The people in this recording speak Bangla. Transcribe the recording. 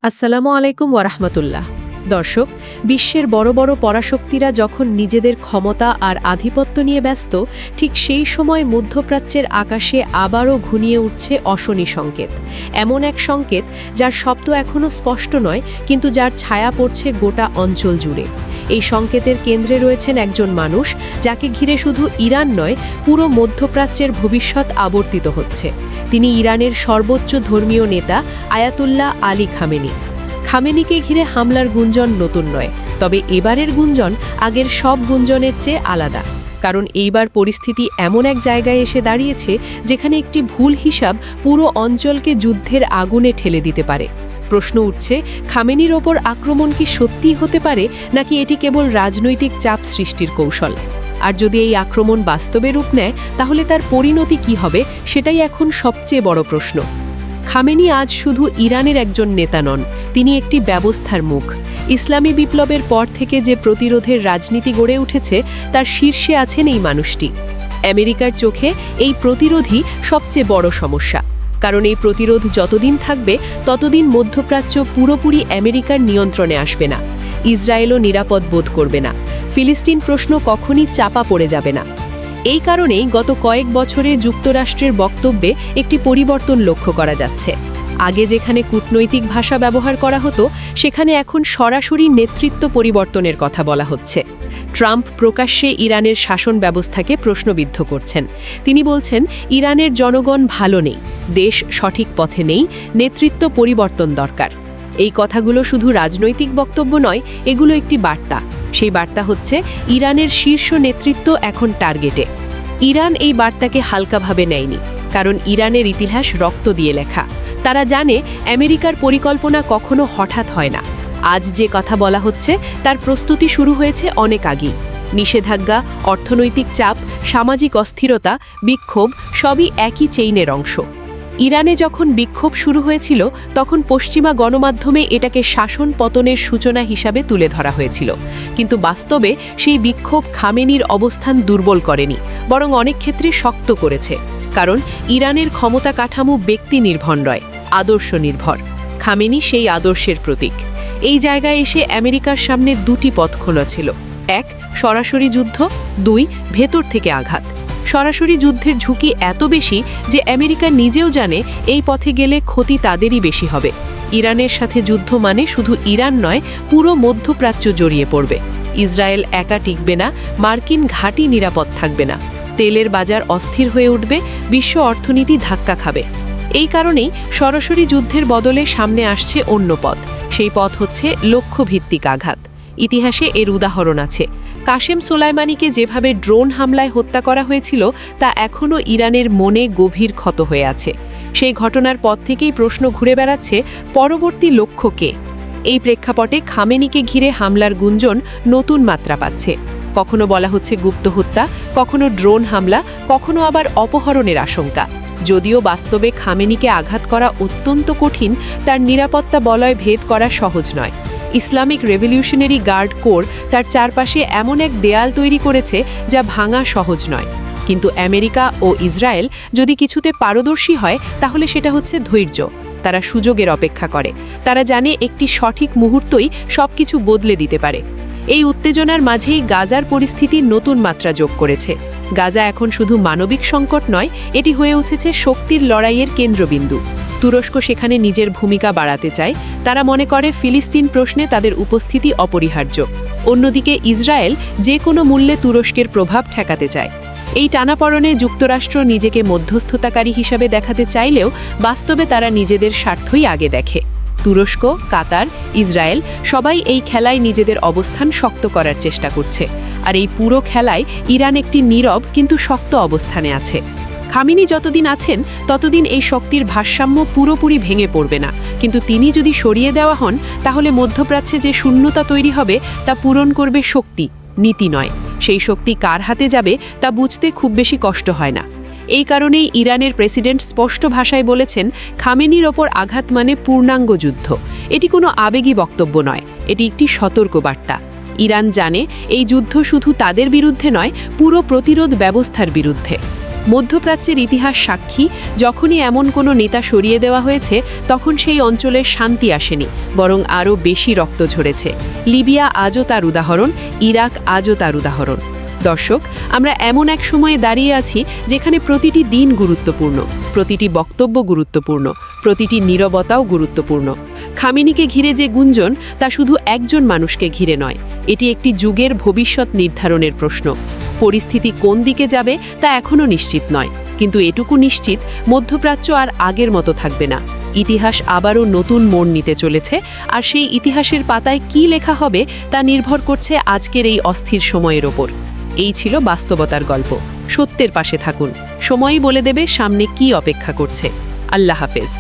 আসসালামু আলাইকুম ওয়ারাহমাতুল্লাহ। দর্শক, বিশ্বের বড় বড় পরাশক্তিরা যখন নিজেদের ক্ষমতা আর আধিপত্য নিয়ে ব্যস্ত, ঠিক সেই সময় মধ্যপ্রাচ্যের আকাশে আবারও ঘনিয়ে উঠছে অশনি সংকেত। এমন এক সংকেত যার শব্দ এখনও স্পষ্ট নয়, কিন্তু যার ছায়া পড়ছে গোটা অঞ্চল জুড়ে। এই সংকেতের কেন্দ্রে রয়েছেন একজন মানুষ, যাকে ঘিরে শুধু ইরান নয়, পুরো মধ্যপ্রাচ্যের ভবিষ্যৎ আবর্তিত হচ্ছে। তিনি ইরানের সর্বোচ্চ ধর্মীয় নেতা আয়াতুল্লাহ আলী খামেনি। খামেনিকে ঘিরে হামলার গুঞ্জন নতুন নয়, তবে এবারের গুঞ্জন আগের সব গুঞ্জনের চেয়ে আলাদা। কারণ এইবার পরিস্থিতি এমন এক জায়গায় এসে দাঁড়িয়েছে যেখানে একটি ভুল হিসাব পুরো অঞ্চলকে যুদ্ধের আগুনে ঠেলে দিতে পারে। প্রশ্ন উঠছে, খামেনির ওপর আক্রমণ কি সত্যিই হতে পারে, নাকি এটি কেবল রাজনৈতিক চাপ সৃষ্টির কৌশল? আর যদি এই আক্রমণ বাস্তবে রূপ নেয়, তাহলে তার পরিণতি কি হবে, সেটাই এখন সবচেয়ে বড় প্রশ্ন। খামেনি আজ শুধু ইরানের একজন নেতা নন, তিনি একটি ব্যবস্থার মুখ। ইসলামী বিপ্লবের পর থেকে যে প্রতিরোধের রাজনীতি গড়ে উঠেছে, তার শীর্ষে আছেন এই মানুষটি। আমেরিকার চোখে এই প্রতিরোধই সবচেয়ে বড় সমস্যা, কারণ এই প্রতিরোধ যতদিন থাকবে ততদিন মধ্যপ্রাচ্য পুরোপুরি আমেরিকার নিয়ন্ত্রণে আসবে না। ইসরায়েলও নিরাপদ বোধ করবে না। ফিলিস্তিন প্রশ্ন কখনই চাপা পড়ে যাবে না। এই কারণেই গত কয়েক বছরে যুক্তরাষ্ট্রের বক্তব্যে একটি পরিবর্তন লক্ষ্য করা যাচ্ছে। আগে যেখানে কূটনৈতিক ভাষা ব্যবহার করা হতো, সেখানে এখন সরাসরি নেতৃত্ব পরিবর্তনের কথা বলা হচ্ছে। ট্রাম্প প্রকাশ্যে ইরানের শাসন ব্যবস্থাকে প্রশ্নবিদ্ধ করছেন। তিনি বলছেন, ইরানের জনগণ ভালো নেই, দেশ সঠিক পথে নেই, নেতৃত্ব পরিবর্তন দরকার। এই কথাগুলো শুধু রাজনৈতিক বক্তব্য নয়, এগুলো একটি বার্তা। সেই বার্তা হচ্ছে, ইরানের শীর্ষ নেতৃত্ব এখন টার্গেটে। ইরান এই বার্তাকে হালকাভাবে নেয়নি, কারণ ইরানের ইতিহাস রক্ত দিয়ে লেখা। তারা জানে আমেরিকার পরিকল্পনা কখনো হঠাৎ হয় না। আজ যে কথা বলা হচ্ছে, তার প্রস্তুতি শুরু হয়েছে অনেক আগেই। নিষেধাজ্ঞা, অর্থনৈতিক চাপ, সামাজিক অস্থিরতা, বিক্ষোভ সবই একই চেইনের অংশ। ইরানে যখন বিক্ষোভ শুরু হয়েছিল, তখন পশ্চিমা গণমাধ্যমে এটাকে শাসন পতনের সূচনা হিসাবে তুলে ধরা হয়েছিল। কিন্তু বাস্তবে সেই বিক্ষোভ খামেনির অবস্থান দুর্বল করেনি, বরং অনেক ক্ষেত্রে শক্ত করেছে। কারণ ইরানের ক্ষমতা কাঠামো ব্যক্তি নির্ভর নয়, আদর্শ নির্ভর। খামেনি সেই আদর্শের প্রতীক। এই জায়গায় এসে আমেরিকার সামনে দুটি পথ খোলা ছিল। এক, সরাসরি যুদ্ধ। দুই, ভেতর থেকে আঘাত। সরাসরি যুদ্ধের ঝুঁকি এত বেশি যে আমেরিকা নিজেও জানে এই পথে গেলে ক্ষতি তাদেরই বেশি হবে। ইরানের সাথে যুদ্ধ মানে শুধু ইরান নয়, পুরো মধ্যপ্রাচ্য জড়িয়ে পড়বে। ইসরায়েল একা টিকবে না, মার্কিন ঘাঁটি নিরাপদ থাকবে না, তেলের বাজার অস্থির হয়ে উঠবে, বিশ্ব অর্থনীতি ধাক্কা খাবে। এই কারণেই সরাসরি যুদ্ধের বদলে সামনে আসছে অন্য পথ। সেই পথ হচ্ছে লক্ষ্যভিত্তিক আঘাত। ইতিহাসে এর উদাহরণ আছে। কাশেম সোলাইমানিকে যেভাবে ড্রোন হামলায় হত্যা করা হয়েছিল, তা এখনও ইরানের মনে গভীর ক্ষত হয়ে আছে। সেই ঘটনার পর থেকেই প্রশ্ন ঘুরে বেড়াচ্ছে, পরবর্তী লক্ষ্য কে? এই প্রেক্ষাপটে খামেনিকে ঘিরে হামলার গুঞ্জন নতুন মাত্রা পাচ্ছে। কখনো বলা হচ্ছে গুপ্ত হত্যা, কখনো ড্রোন হামলা, কখনো আবার অপহরণের আশঙ্কা। যদিও বাস্তবে খামেনিকে আঘাত করা অত্যন্ত কঠিন, তার নিরাপত্তা বলয় ভেদ করা সহজ নয়। ইসলামিক রেভলিউশনারি গার্ড কোর তার চারপাশে এমন এক দেয়াল তৈরি করেছে যা ভাঙা সহজ নয়। কিন্তু আমেরিকা ও ইসরায়েল যদি কিছুতে পারদর্শী হয়, তাহলে সেটা হচ্ছে ধৈর্য। তারা সুযোগের অপেক্ষা করে। তারা জানে একটি সঠিক মুহূর্তই সবকিছু বদলে দিতে পারে। এই উত্তেজনার মাঝেই গাজার পরিস্থিতি নতুন মাত্রা যোগ করেছে। গাজা এখন শুধু মানবিক সংকট নয়, এটি হয়ে উঠেছে শক্তির লড়াইয়ের কেন্দ্রবিন্দু। তুরস্ক সেখানে নিজের ভূমিকা বাড়াতে চায়। তারা মনে করে ফিলিস্তিন প্রশ্নে তাদের উপস্থিতি অপরিহার্য। অন্যদিকে ইসরায়েল যে কোনো মূল্যে তুরস্কের প্রভাব ঠেকাতে চায়। এই টানাপড়নে যুক্তরাষ্ট্র নিজেকে মধ্যস্থতাকারী হিসাবে দেখাতে চাইলেও বাস্তবে তারা নিজেদের স্বার্থই আগে দেখে। তুরস্ক, কাতার, ইসরায়েল সবাই এই খেলায় নিজেদের অবস্থান শক্ত করার চেষ্টা করছে। আর এই পুরো খেলায় ইরান একটি নীরব কিন্তু শক্ত অবস্থানে আছে। খামেনি যতদিন আছেন, ততদিন এই শক্তির ভারসাম্য পুরোপুরি ভেঙে পড়বে না। কিন্তু তিনি যদি সরিয়ে দেওয়া হন, তাহলে মধ্যপ্রাচ্যে যে শূন্যতা তৈরি হবে, তা পূরণ করবে শক্তি, নীতি নয়। সেই শক্তি কার হাতে যাবে, তা বুঝতে খুব বেশি কষ্ট হয় না। এই কারণেই ইরানের প্রেসিডেন্ট স্পষ্ট ভাষায় বলেছেন, খামেনির ওপর আঘাত মানে পূর্ণাঙ্গ যুদ্ধ। এটি কোনো আবেগী বক্তব্য নয়, এটি একটি সতর্ক বার্তা। ইরান জানে এই যুদ্ধ শুধু তাদের বিরুদ্ধে নয়, পুরো প্রতিরোধ ব্যবস্থার বিরুদ্ধে। মধ্যপ্রাচ্যের ইতিহাস সাক্ষী, যখনই এমন কোনো নেতা সরিয়ে দেওয়া হয়েছে তখন সেই অঞ্চলে শান্তি আসেনি, বরং আরও বেশি রক্ত ঝরেছে। লিবিয়া আজও তার উদাহরণ, ইরাক আজও তার উদাহরণ। দর্শক, আমরা এমন এক সময়ে দাঁড়িয়ে আছি যেখানে প্রতিটি দিন গুরুত্বপূর্ণ, প্রতিটি বক্তব্য গুরুত্বপূর্ণ, প্রতিটি নীরবতাও গুরুত্বপূর্ণ। খামেনিকে ঘিরে যে গুঞ্জন, তা শুধু একজন মানুষকে ঘিরে নয়, এটি একটি যুগের ভবিষ্যৎ নির্ধারণের প্রশ্ন। পরিস্থিতি কোন দিকে যাবে তা এখনও নিশ্চিত নয়, কিন্তু এটুকু নিশ্চিত, মধ্যপ্রাচ্য আর আগের মতো থাকবে না। ইতিহাস আবারও নতুন মোড় নিতে চলেছে, আর সেই ইতিহাসের পাতায় কী লেখা হবে তা নির্ভর করছে আজকের এই অস্থির সময়ের ওপর। এই ছিল বাস্তবতার গল্প। সত্যের পাশে থাকুন, সময়ই বলে দেবে সামনে কী অপেক্ষা করছে। আল্লাহ হাফেজ।